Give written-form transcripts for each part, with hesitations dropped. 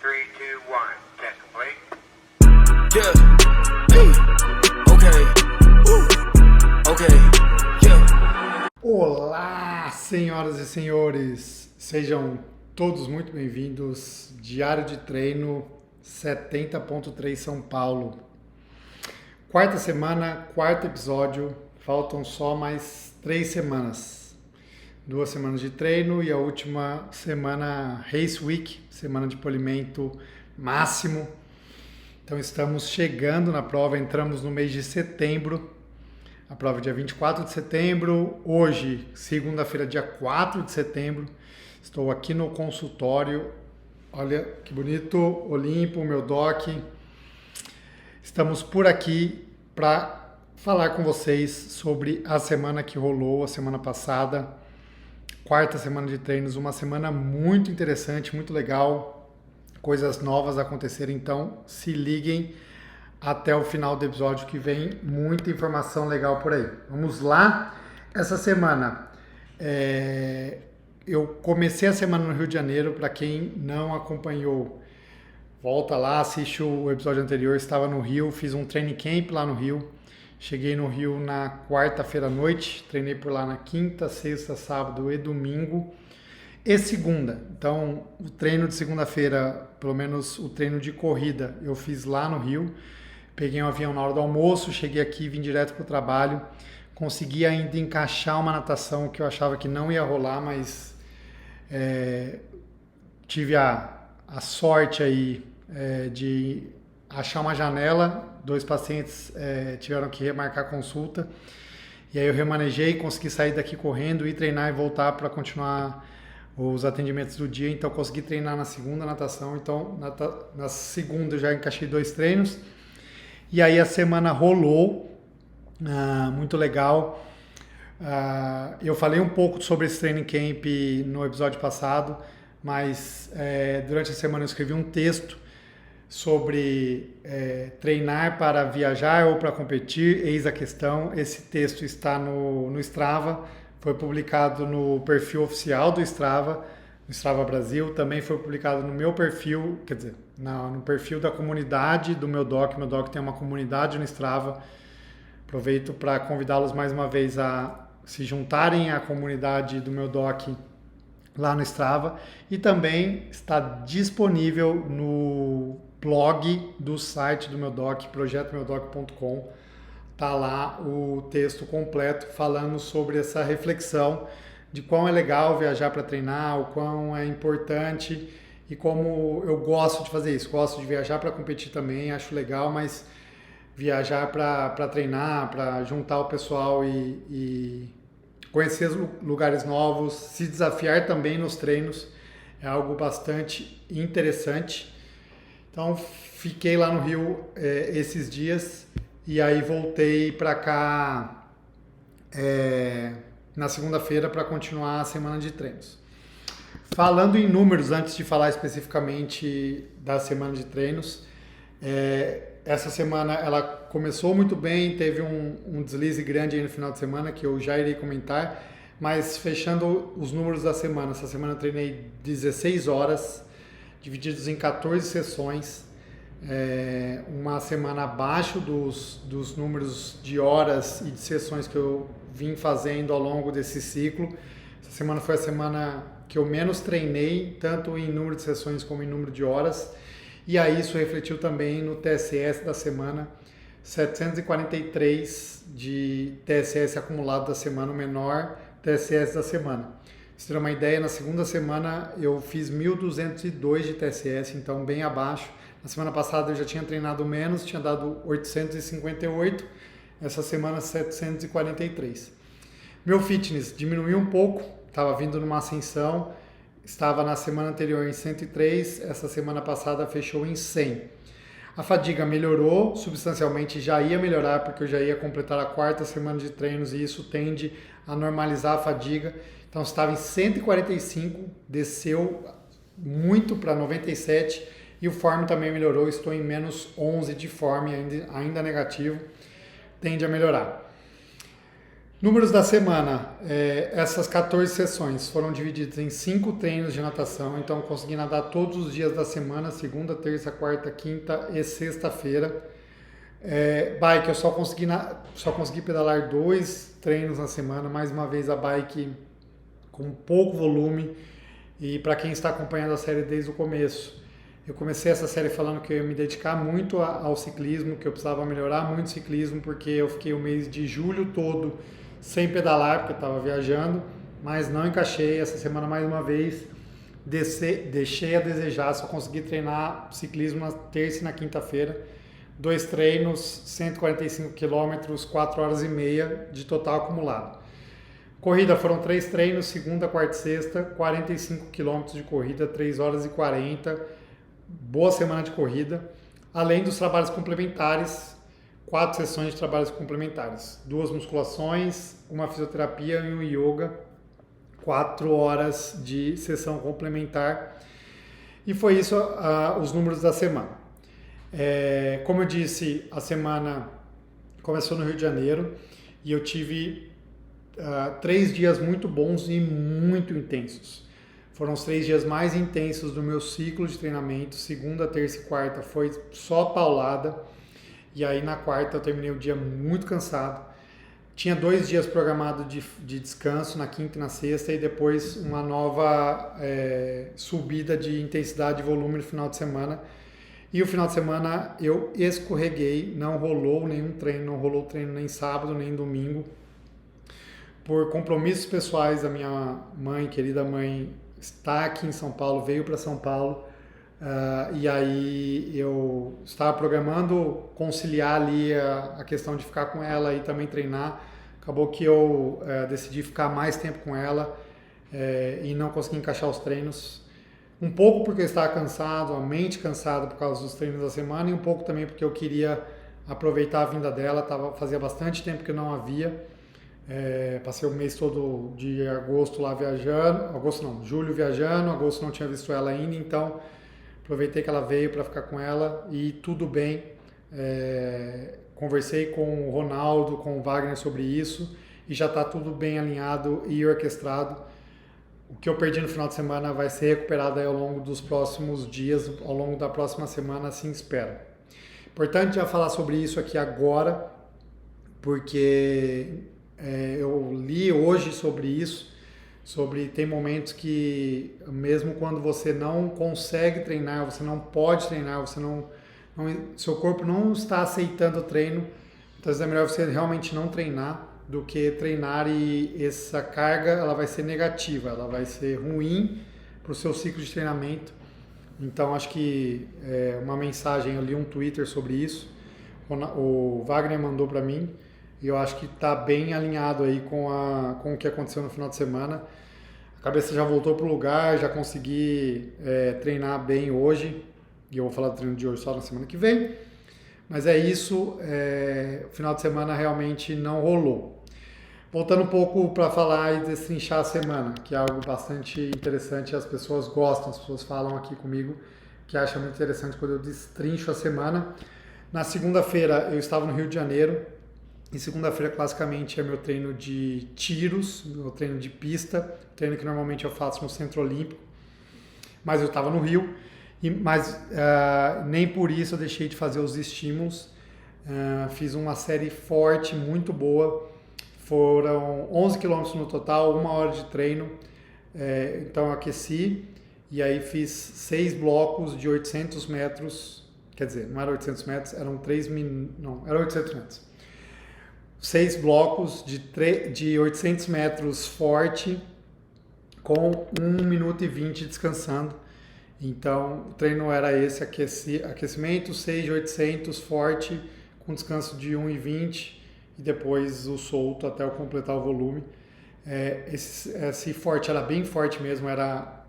3, 2, 1. Test complete. Yeah. Hey. Okay. Okay. Yeah. Olá, senhoras e senhores. Sejam todos muito bem-vindos. Diário de treino 70.3 São Paulo. Quarta semana, quarto episódio. Faltam só mais 3 semanas. 2 semanas de treino e a última semana Race Week, semana de polimento máximo. Então estamos chegando na prova, entramos no mês de setembro. A prova é dia 24 de setembro. Hoje, segunda-feira, dia 4 de setembro. Estou aqui no consultório. Olha que bonito, Olimpo, meu doc. Estamos por aqui para falar com vocês sobre a semana que rolou, a semana passada. Quarta semana de treinos, uma semana muito interessante, muito legal. Coisas novas acontecerem, então se liguem até o final do episódio que vem muita informação legal por aí. Vamos lá? Essa semana eu comecei a semana no Rio de Janeiro. Para quem não acompanhou, volta lá, assiste o episódio anterior. Estava no Rio, fiz um training camp lá no Rio. Cheguei no Rio na quarta-feira à noite, treinei por lá na quinta, sexta, sábado e domingo e segunda. Então, o treino de segunda-feira, pelo menos o treino de corrida, eu fiz lá no Rio. Peguei um avião na hora do almoço, cheguei aqui, vim direto para o trabalho. Consegui ainda encaixar uma natação que eu achava que não ia rolar, mas tive a sorte aí de achar uma janela. 2 pacientes tiveram que remarcar a consulta. E aí eu remanejei, consegui sair daqui correndo, ir treinar e voltar para continuar os atendimentos do dia. Então consegui treinar na segunda natação. Então na segunda eu já encaixei 2 treinos. E aí a semana rolou, muito legal. Eu falei um pouco sobre esse training camp no episódio passado, mas durante a semana eu escrevi um texto sobre treinar para viajar ou para competir, eis a questão. Esse texto está no Strava, foi publicado no perfil oficial do Strava, no Strava Brasil, também foi publicado no meu perfil, quer dizer, no perfil da comunidade do meu doc. Meu doc tem uma comunidade no Strava. Aproveito para convidá-los mais uma vez a se juntarem à comunidade do meu doc lá no Strava, e também está disponível no blog do site do meu doc, projetomeodoc.com. Tá lá o texto completo falando sobre essa reflexão de quão é legal viajar para treinar, o quão é importante e como eu gosto de fazer isso. Gosto de viajar para competir também, acho legal, mas viajar para treinar, para juntar o pessoal e conhecer lugares novos, se desafiar também nos treinos, é algo bastante interessante. Então, fiquei lá no Rio esses dias e aí voltei para cá na segunda-feira para continuar a semana de treinos. Falando em números, antes de falar especificamente da semana de treinos, essa semana ela começou muito bem, teve um deslize grande aí no final de semana que eu já irei comentar, mas fechando os números da semana, essa semana eu treinei 16 horas, divididos em 14 sessões, uma semana abaixo dos números de horas e de sessões que eu vim fazendo ao longo desse ciclo. Essa semana foi a semana que eu menos treinei, tanto em número de sessões como em número de horas, e aí isso refletiu também no TSS da semana, 743 de TSS acumulado da semana, o menor TSS da semana. Pra você ter uma ideia, na segunda semana eu fiz 1.202 de TSS, então bem abaixo. Na semana passada eu já tinha treinado menos, tinha dado 858, essa semana 743. Meu fitness diminuiu um pouco, estava vindo numa ascensão, estava na semana anterior em 103, essa semana passada fechou em 100. A fadiga melhorou substancialmente, já ia melhorar porque eu já ia completar a 4ª semana de treinos e isso tende a normalizar a fadiga. Então estava em 145, desceu muito para 97 e o form também melhorou, estou em menos 11 de form, ainda negativo, tende a melhorar. Números da semana, essas 14 sessões foram divididas em 5 treinos de natação, então eu consegui nadar todos os dias da semana, segunda, terça, quarta, quinta e sexta-feira. Bike, eu só consegui pedalar 2 treinos na semana, mais uma vez a bike com pouco volume, e para quem está acompanhando a série desde o começo, eu comecei essa série falando que eu ia me dedicar muito ao ciclismo, que eu precisava melhorar muito o ciclismo, porque eu fiquei o mês de julho todo sem pedalar, porque eu estava viajando, mas não encaixei. Essa semana, mais uma vez, deixei a desejar, só consegui treinar ciclismo na terça e na quinta-feira. 2 treinos, 145 km, 4 horas e meia de total acumulado. Corrida, foram 3 treinos, segunda, quarta e sexta, 45 km de corrida, 3 horas e 40, boa semana de corrida, além dos trabalhos complementares, 4 sessões de trabalhos complementares, 2 musculações, uma fisioterapia e um yoga, 4 horas de sessão complementar, e foi isso os números da semana. Como eu disse, a semana começou no Rio de Janeiro e eu tive 3 dias muito bons e muito intensos. Foram os 3 dias mais intensos do meu ciclo de treinamento. Segunda, terça e quarta foi só paulada. E aí na quarta eu terminei o dia muito cansado. Tinha 2 dias programados de descanso, na quinta e na sexta, e depois uma nova subida de intensidade e volume no final de semana. E o final de semana eu escorreguei, não rolou nenhum treino, não rolou treino nem sábado, nem domingo. Por compromissos pessoais, a minha mãe, querida mãe, está aqui em São Paulo, veio para São Paulo, e aí eu estava programando conciliar ali a questão de ficar com ela e também treinar. Acabou que eu decidi ficar mais tempo com ela e não consegui encaixar os treinos. Um pouco porque eu estava cansado, a mente cansada por causa dos treinos da semana, e um pouco também porque eu queria aproveitar a vinda dela. Fazia bastante tempo que eu não a via. Passei o mês todo de agosto lá viajando, julho viajando, agosto não tinha visto ela ainda, então aproveitei que ela veio para ficar com ela e tudo bem. Conversei com o Ronaldo, com o Wagner sobre isso e já está tudo bem alinhado e orquestrado. O que eu perdi no final de semana vai ser recuperado aí ao longo dos próximos dias, ao longo da próxima semana, assim espero. Importante já falar sobre isso aqui agora, porque eu li hoje sobre isso, tem momentos que mesmo quando você não consegue treinar, você não pode treinar, seu corpo não está aceitando o treino, então é melhor você realmente não treinar do que treinar, e essa carga ela vai ser negativa, ela vai ser ruim para o seu ciclo de treinamento. Então acho que uma mensagem, eu li um Twitter sobre isso, o Wagner mandou para mim, e eu acho que está bem alinhado aí com o que aconteceu no final de semana. A cabeça já voltou para o lugar, já consegui treinar bem hoje, e eu vou falar do treino de hoje só na semana que vem. Mas é isso, o final de semana realmente não rolou. Voltando um pouco para falar e destrinchar a semana, que é algo bastante interessante, as pessoas gostam, as pessoas falam aqui comigo que acham muito interessante quando eu destrincho a semana. Na segunda-feira eu estava no Rio de Janeiro, e segunda-feira classicamente é meu treino de tiros, meu treino de pista, treino que normalmente eu faço no Centro Olímpico, mas eu estava no Rio, mas nem por isso eu deixei de fazer os estímulos. Fiz uma série forte, muito boa, foram 11 km no total, 1 hora de treino, então eu aqueci, e aí fiz 6 blocos de 800 metros, quer dizer, não era 800 metros, eram 800 metros. 6 blocos de 800 metros forte, com 1 minuto e 20 descansando. Então, o treino era esse, aquecimento, 6 de 800 forte, com descanso de 1 e 20, e depois o solto até eu completar o volume. Esse forte era bem forte mesmo, era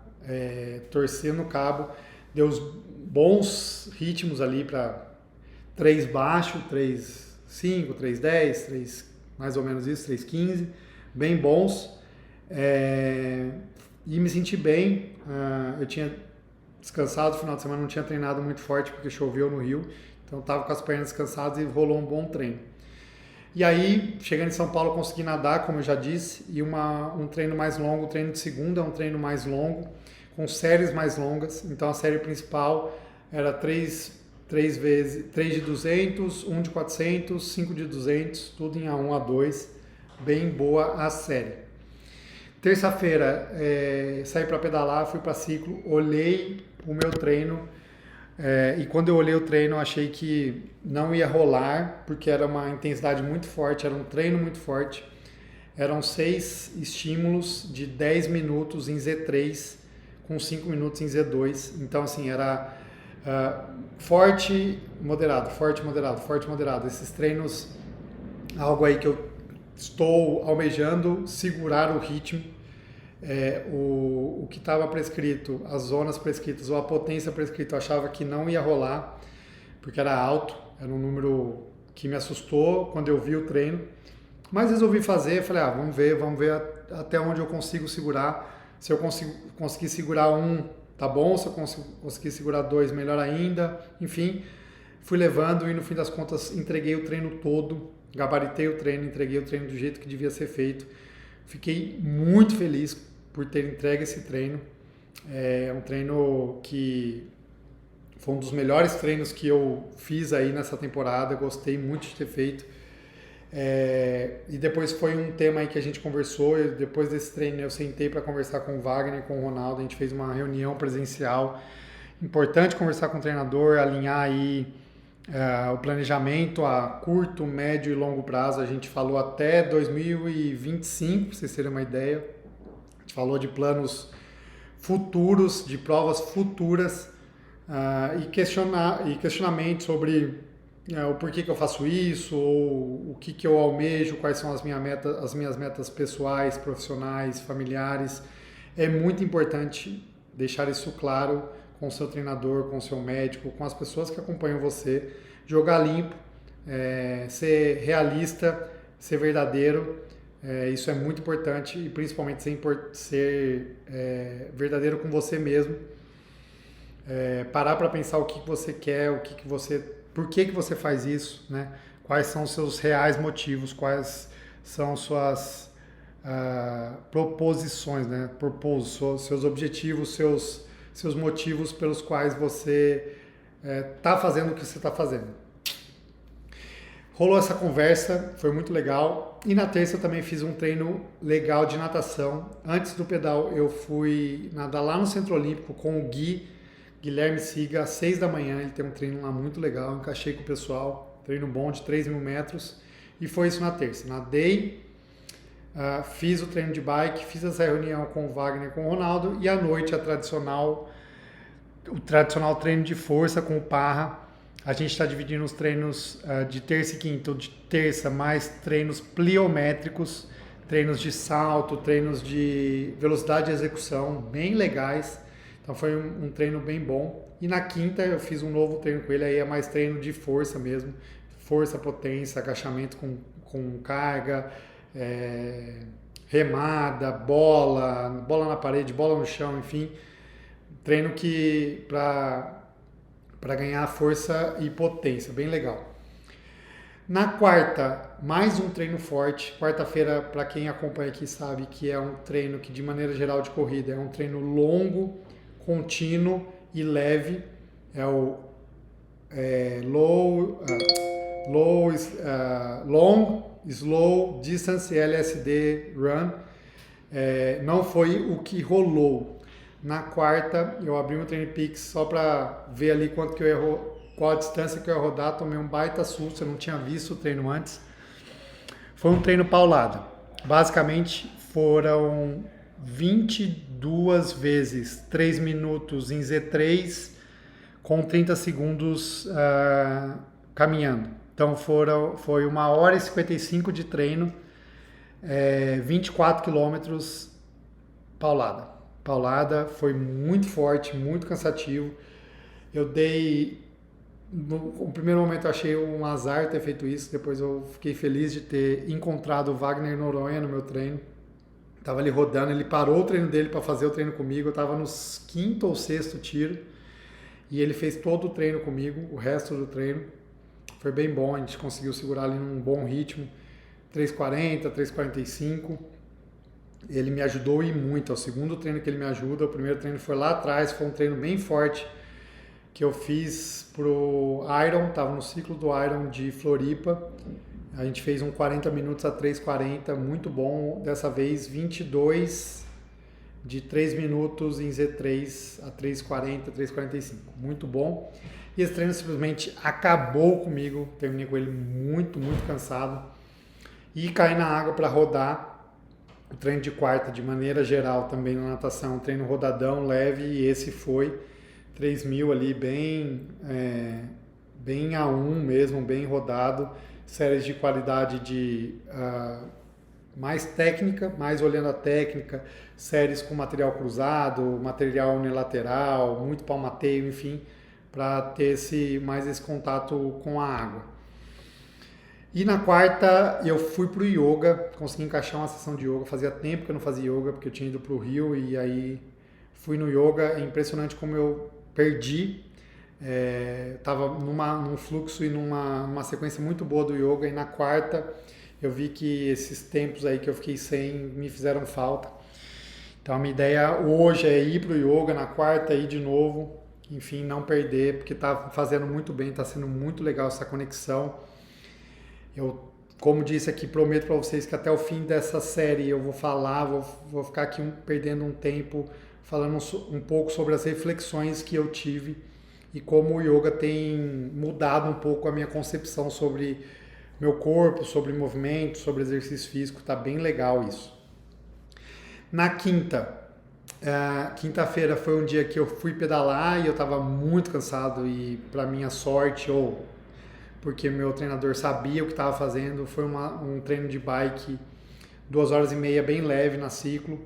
torcer no cabo, deu uns bons ritmos ali para 3 baixo, 3,5, 3,10, 3, mais ou menos isso, 3,15, bem bons, e me senti bem. Eu tinha descansado no final de semana, não tinha treinado muito forte porque choveu no Rio, então estava com as pernas descansadas e rolou um bom treino. E aí, chegando em São Paulo, eu consegui nadar, como eu já disse, e um treino mais longo, o treino de segunda é um treino mais longo, com séries mais longas. Então a série principal era 3 de 200, 1 de 400, 5 de 200, tudo em A1, A2, bem boa a série. Terça-feira, saí para pedalar, fui para ciclo, olhei o meu treino, e quando eu olhei o treino, eu achei que não ia rolar, porque era uma intensidade muito forte, era um treino muito forte. Eram 6 estímulos de 10 minutos em Z3, com 5 minutos em Z2. Então, assim, era forte, moderado, forte, moderado, forte, moderado. Esses treinos, algo aí que eu estou almejando, segurar o ritmo. O que estava prescrito, as zonas prescritas ou a potência prescrita, eu achava que não ia rolar, porque era alto, era um número que me assustou quando eu vi o treino, mas resolvi fazer, falei, vamos ver até onde eu consigo segurar. Se eu conseguir segurar 1, tá bom, se eu conseguir segurar 2, melhor ainda, enfim, fui levando e no fim das contas entreguei o treino todo, gabaritei o treino, entreguei o treino do jeito que devia ser feito. Fiquei muito feliz por ter entregue esse treino. É um treino que foi um dos melhores treinos que eu fiz aí nessa temporada, gostei muito de ter feito. E depois foi um tema aí que a gente conversou, e depois desse treino eu sentei para conversar com o Wagner, com o Ronaldo, a gente fez uma reunião presencial. Importante conversar com o treinador, alinhar aí o planejamento a curto, médio e longo prazo. A gente falou até 2025, para vocês terem uma ideia. A gente falou de planos futuros, de provas futuras, e questionamento sobre o porquê que eu faço isso, ou o que eu almejo, quais são as minhas metas pessoais, profissionais, familiares. É muito importante deixar isso claro com o seu treinador, com o seu médico, com as pessoas que acompanham você. Jogar limpo, ser realista, ser verdadeiro, isso é muito importante, e principalmente ser verdadeiro com você mesmo. Parar para pensar o que você quer, por que você faz isso, né? Quais são os seus reais motivos, quais são suas proposições, né? Seus objetivos, seus motivos pelos quais você está fazendo o que você está fazendo. Rolou essa conversa, foi muito legal. E na terça eu também fiz um treino legal de natação. Antes do pedal eu fui nadar lá no Centro Olímpico com o Guilherme Siga, às 6 da manhã. Ele tem um treino lá muito legal, encaixei com o pessoal. Treino bom de 3.000 metros. E foi isso na terça. Nadei, fiz o treino de bike, fiz essa reunião com o Wagner e com o Ronaldo. E à noite o tradicional treino de força com o Parra. A gente está dividindo os treinos de terça e quinta, de terça mais treinos pliométricos, treinos de salto, treinos de velocidade de execução, bem legais. Então foi um treino bem bom. E na quinta eu fiz um novo treino com ele, aí é mais treino de força mesmo, força, potência, agachamento com carga, remada, bola na parede, bola no chão, enfim. Treino que para ganhar força e potência, bem legal. Na quarta, mais um treino forte. Quarta-feira, para quem acompanha aqui sabe que é um treino que de maneira geral de corrida é um treino longo, contínuo e leve. É o long, slow, distance LSD run. Não foi o que rolou. Na quarta, eu abri meu treino Peaks só para ver ali qual a distância que eu ia rodar. Tomei um baita susto, eu não tinha visto o treino antes. Foi um treino paulado. Basicamente, foram 22 vezes 3 minutos em Z3 com 30 segundos caminhando. Então, foi 1 hora e 55 de treino, 24 quilômetros paulada. Foi muito forte, muito cansativo. No primeiro momento eu achei um azar ter feito isso, depois eu fiquei feliz de ter encontrado o Wagner Noronha no meu treino. Tava ali rodando, ele parou o treino dele para fazer o treino comigo, eu tava no 5º ou 6º tiro, e ele fez todo o treino comigo, o resto do treino. Foi bem bom, a gente conseguiu segurar ali num bom ritmo. 3:40, 3:45. Ele me ajudou e muito, é o segundo treino que ele me ajuda. O primeiro treino foi lá atrás, foi um treino bem forte que eu fiz pro Iron, tava no ciclo do Iron de Floripa. A gente fez um 40 minutos a 3:40, muito bom. Dessa vez 22 de 3 minutos em Z3 a 3:40, 3:45, muito bom. E esse treino simplesmente acabou comigo, terminei com ele muito, muito cansado. E caí na água para rodar. O treino de quarta, de maneira geral, também na natação, um treino rodadão, leve, e esse foi 3.000 ali, bem A1 mesmo, bem rodado, séries de qualidade mais técnica, mais olhando a técnica, séries com material cruzado, material unilateral, muito palmateio, enfim, para ter mais esse contato com a água. E na quarta eu fui pro yoga, consegui encaixar uma sessão de yoga. Fazia tempo que eu não fazia yoga, porque eu tinha ido pro Rio e aí fui no yoga. É impressionante como eu perdi. Tava num fluxo e numa sequência muito boa do yoga. E na quarta eu vi que esses tempos aí que eu fiquei sem me fizeram falta. Então a minha ideia hoje é ir pro yoga, na quarta ir de novo. Enfim, não perder, porque tá fazendo muito bem, tá sendo muito legal essa conexão. Eu, como disse aqui, prometo para vocês que até o fim dessa série eu vou falar, vou ficar aqui perdendo um tempo falando um pouco sobre as reflexões que eu tive e como o yoga tem mudado um pouco a minha concepção sobre meu corpo, sobre movimento, sobre exercício físico. Tá bem legal isso. Na quinta-feira foi um dia que eu fui pedalar e eu estava muito cansado e, para minha sorte, porque meu treinador sabia o que estava fazendo, foi um treino de bike 2h30, bem leve na ciclo.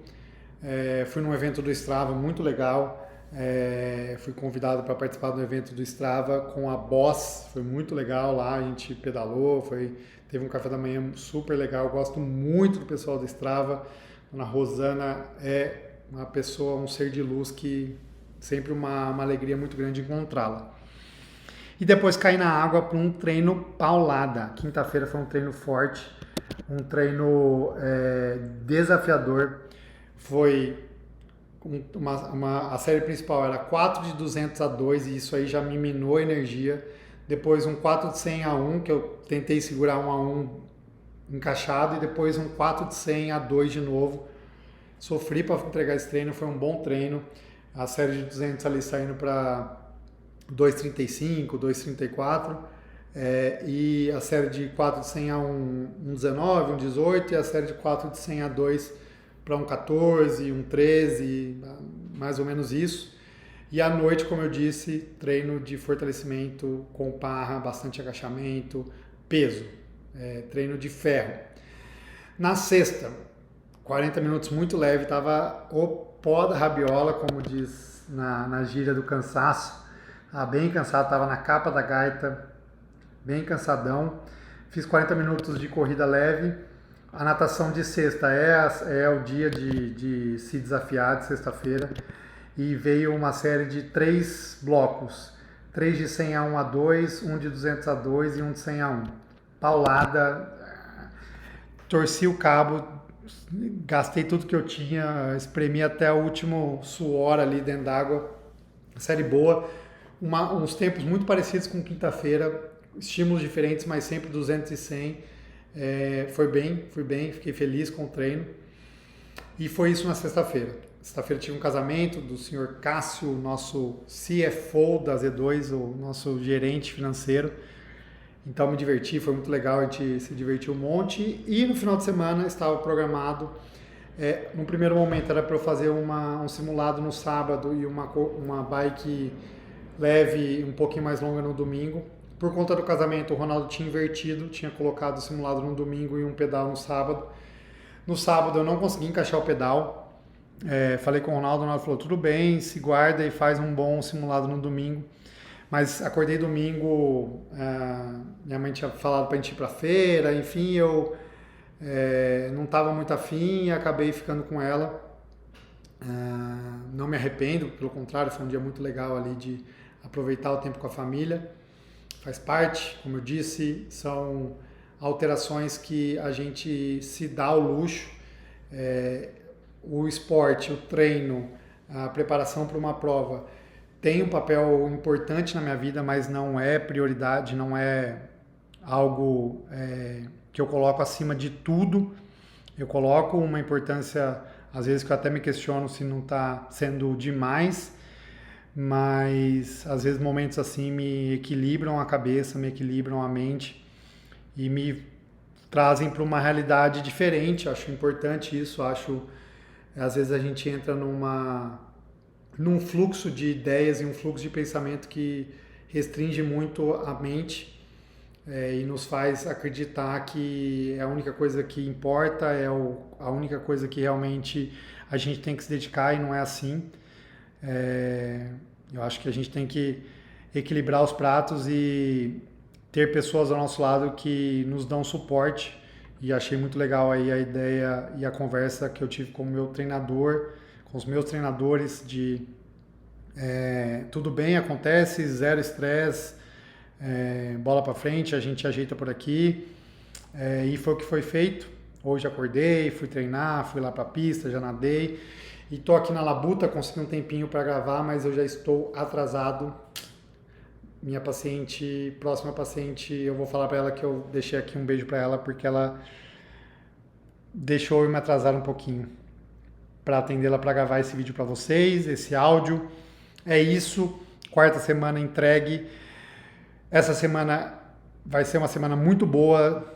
Fui num evento do Strava muito legal, fui convidado para participar do evento do Strava com a Boss, foi muito legal lá, a gente pedalou, teve um café da manhã super legal. Gosto muito do pessoal do Strava. Dona Rosana é uma pessoa, um ser de luz, que sempre uma alegria muito grande encontrá-la. E depois caí na água para um treino paulada. Quinta-feira foi um treino forte, um treino desafiador. Foi a série principal era 4 de 200 a 2 e isso aí já me minou a energia. Depois um 4 de 100 a 1, que eu tentei segurar um a 1 encaixado, e depois um 4 de 100 a 2 de novo. Sofri para entregar esse treino, foi um bom treino. A série de 200 ali saindo para 2,35, 2,34, e a série de 4 de 100 a 1,19, 1,18, e a série de 4 de 100 a 2 para 1,14, 1,13, mais ou menos isso. E à noite, como eu disse, treino de fortalecimento com barra, bastante agachamento, peso, treino de ferro. Na sexta, 40 minutos muito leve, tava o pó da rabiola, como diz na gíria do cansaço. Bem cansado, estava na capa da gaita, bem cansadão. Fiz 40 minutos de corrida leve. A natação de sexta é o dia de se desafiar, de sexta-feira. E veio uma série de 3 blocos. 3 de 100 a 1 a 2, 1 de 200 a 2 e 1 de 100 a 1. Paulada, torci o cabo, gastei tudo que eu tinha, espremi até o último suor ali dentro d'água. Série boa. Uns tempos muito parecidos com quinta-feira, estímulos diferentes, mas sempre 200 e 100. Fui bem, fiquei feliz com o treino. E foi isso na sexta-feira. Sexta-feira tive um casamento do senhor Cássio, nosso CFO da Z2, o nosso gerente financeiro. Então me diverti, foi muito legal, a gente se divertiu um monte. E no final de semana estava programado, no primeiro momento era para eu fazer um simulado no sábado e uma bike leve, um pouquinho mais longa no domingo. Por conta do casamento, o Ronaldo tinha invertido, tinha colocado o simulado no domingo e um pedal no sábado. No sábado eu não consegui encaixar o pedal. Falei com o Ronaldo falou, tudo bem, se guarda e faz um bom simulado no domingo. Mas acordei domingo, minha mãe tinha falado pra gente ir pra feira, enfim, eu não estava muito afim e acabei ficando com ela. Não me arrependo, pelo contrário, foi um dia muito legal ali de aproveitar o tempo com a família. Faz parte, como eu disse, são alterações que a gente se dá ao luxo. O esporte, o treino, a preparação para uma prova tem um papel importante na minha vida, mas não é prioridade, não é algo que eu coloco acima de tudo. Eu coloco uma importância, às vezes que eu até me questiono se não está sendo demais, mas às vezes momentos assim me equilibram a cabeça, me equilibram a mente e me trazem para uma realidade diferente. Eu acho importante isso, às vezes a gente entra num fluxo de ideias e um fluxo de pensamento que restringe muito a mente e nos faz acreditar que é a única coisa que importa, a única coisa que realmente a gente tem que se dedicar, e não é assim. Eu acho que a gente tem que equilibrar os pratos e ter pessoas ao nosso lado que nos dão suporte, e achei muito legal aí a ideia e a conversa que eu tive com o meu treinador, com os meus treinadores de tudo bem, acontece, zero estresse, bola para frente, a gente ajeita por aqui, e foi o que foi feito. Hoje acordei, fui treinar, fui lá para a pista, já nadei e tô aqui na labuta, consegui um tempinho para gravar, mas eu já estou atrasado. Minha paciente, próxima paciente, eu vou falar para ela que eu deixei aqui um beijo para ela, porque ela deixou eu me atrasar um pouquinho para atendê-la, para gravar esse vídeo para vocês, esse áudio. É isso, quarta semana entregue. Essa semana vai ser uma semana muito boa,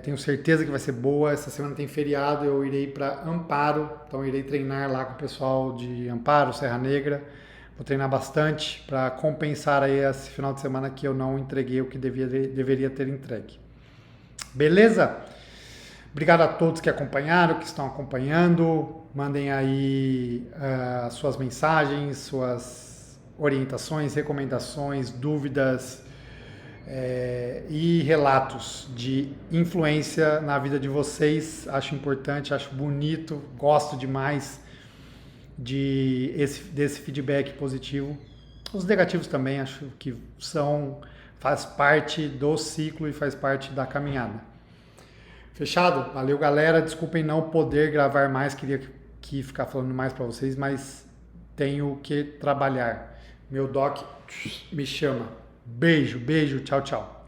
tenho certeza que vai ser boa. Essa semana tem feriado, eu irei para Amparo, então irei treinar lá com o pessoal de Amparo, Serra Negra. Vou treinar bastante para compensar aí esse final de semana que eu não entreguei o que deveria ter entregue. Beleza? Obrigado a todos que acompanharam, que estão acompanhando. Mandem aí suas mensagens, suas orientações, recomendações, dúvidas e relatos de influência na vida de vocês. Acho importante, acho bonito, gosto demais desse feedback positivo. Os negativos também acho que faz parte do ciclo e faz parte da caminhada. Fechado? Valeu, galera. Desculpem não poder gravar mais, queria ficar falando mais para vocês, mas tenho que trabalhar. Meu doc me chama. Beijo, tchau, tchau.